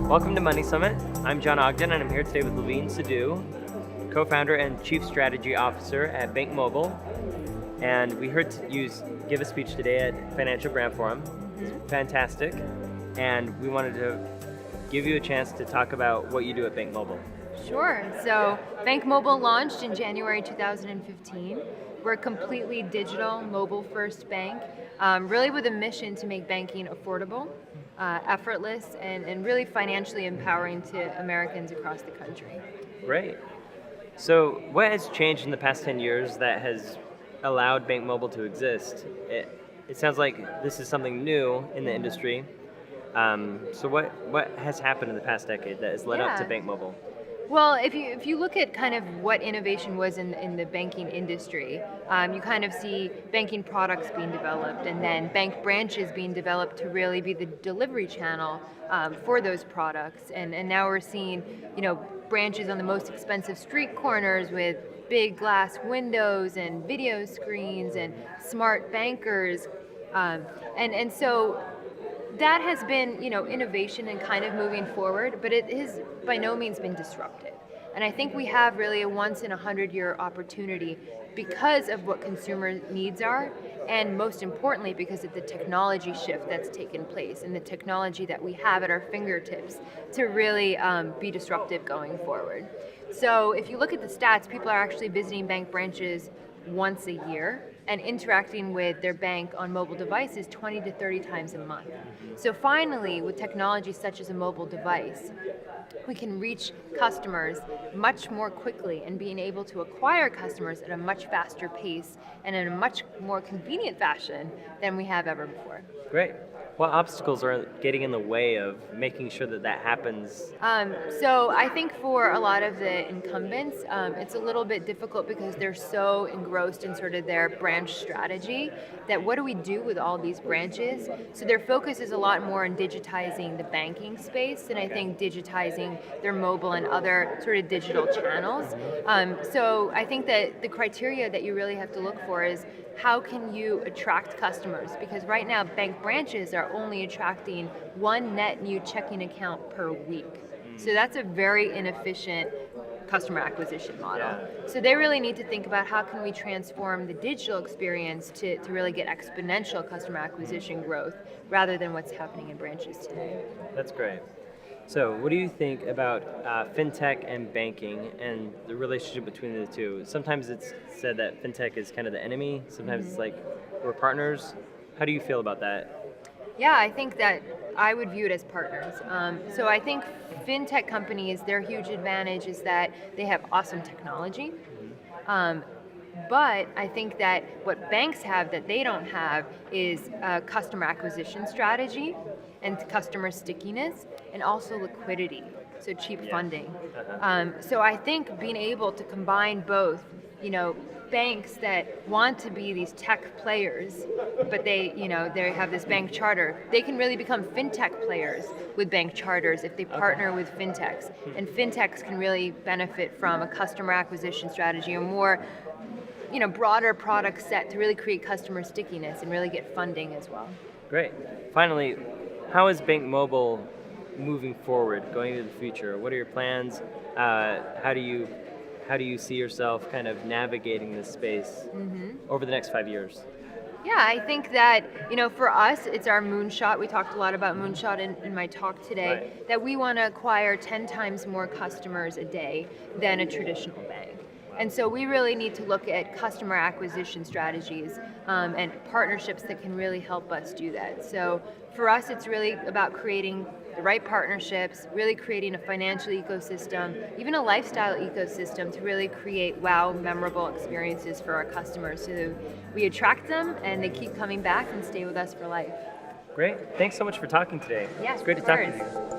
Welcome to Money Summit. I'm John Ogden, and I'm here today with Luvleen Sidhu, co-founder and chief strategy officer at BankMobile. And we heard you give a speech today at Financial Brand Forum. It's fantastic. And we wanted to give you a chance to talk about what you do at BankMobile. Sure. So BankMobile launched in January 2015. We're a completely digital, mobile-first bank, really with a mission to make banking affordable, effortless, and really financially empowering to Americans across the country. Great. So what has changed in the past 10 years that has allowed BankMobile to exist? It sounds like this is something new in the industry. So what has happened in the past decade that has led up to BankMobile? Well, if you look at kind of what innovation was in the banking industry, you kind of see banking products being developed and then bank branches being developed to really be the delivery channel for those products. And now we're seeing, branches on the most expensive street corners with big glass windows and video screens and smart bankers. And so that has been, innovation and kind of moving forward, but it has by no means been disrupted. And I think we have really a once in 100-year opportunity because of what consumer needs are, and most importantly, because of the technology shift that's taken place and the technology that we have at our fingertips to really be disruptive going forward. So if you look at the stats, people are actually visiting bank branches once a year and interacting with their bank on mobile devices 20 to 30 times a month. So finally, with technology such as a mobile device, we can reach customers much more quickly and being able to acquire customers at a much faster pace and in a much more convenient fashion than we have ever before. Great. What obstacles are getting in the way of making sure that happens? So I think for a lot of the incumbents, it's a little bit difficult because they're so engrossed in sort of their branch strategy that what do we do with all these branches? So their focus is a lot more on digitizing the banking space and I think digitizing their mobile and other sort of digital channels. So I think that the criteria that you really have to look for is how can you attract customers? Because right now bank branches are only attracting one net new checking account per week. So that's a very inefficient customer acquisition model. Yeah. So they really need to think about how can we transform the digital experience to really get exponential customer acquisition growth rather than what's happening in branches today. That's great. So what do you think about fintech and banking and the relationship between the two? Sometimes it's said that fintech is kind of the enemy. Sometimes it's like we're partners. How do you feel about that? Yeah, I think that I would view it as partners. So I think fintech companies, their huge advantage is that they have awesome technology. But I think that what banks have that they don't have is a customer acquisition strategy and customer stickiness and also liquidity, so cheap funding. So I think being able to combine both, banks that want to be these tech players, but they have this bank charter. They can really become fintech players with bank charters if they partner with fintechs. And fintechs can really benefit from a customer acquisition strategy, a more broader product set to really create customer stickiness and really get funding as well. Great. Finally, how is BankMobile moving forward, going into the future? What are your plans? How do you see yourself kind of navigating this space over the next 5 years? Yeah, I think that, for us, it's our moonshot. We talked a lot about moonshot in my talk today, Right. that we want to acquire 10 times more customers a day than a traditional bank. And so we really need to look at customer acquisition strategies and partnerships that can really help us do that. So for us, it's really about creating the right partnerships, really creating a financial ecosystem, even a lifestyle ecosystem to really create wow, memorable experiences for our customers so we attract them and they keep coming back and stay with us for life. Great. Thanks so much for talking today. Yes, it's great to of talk to course. you.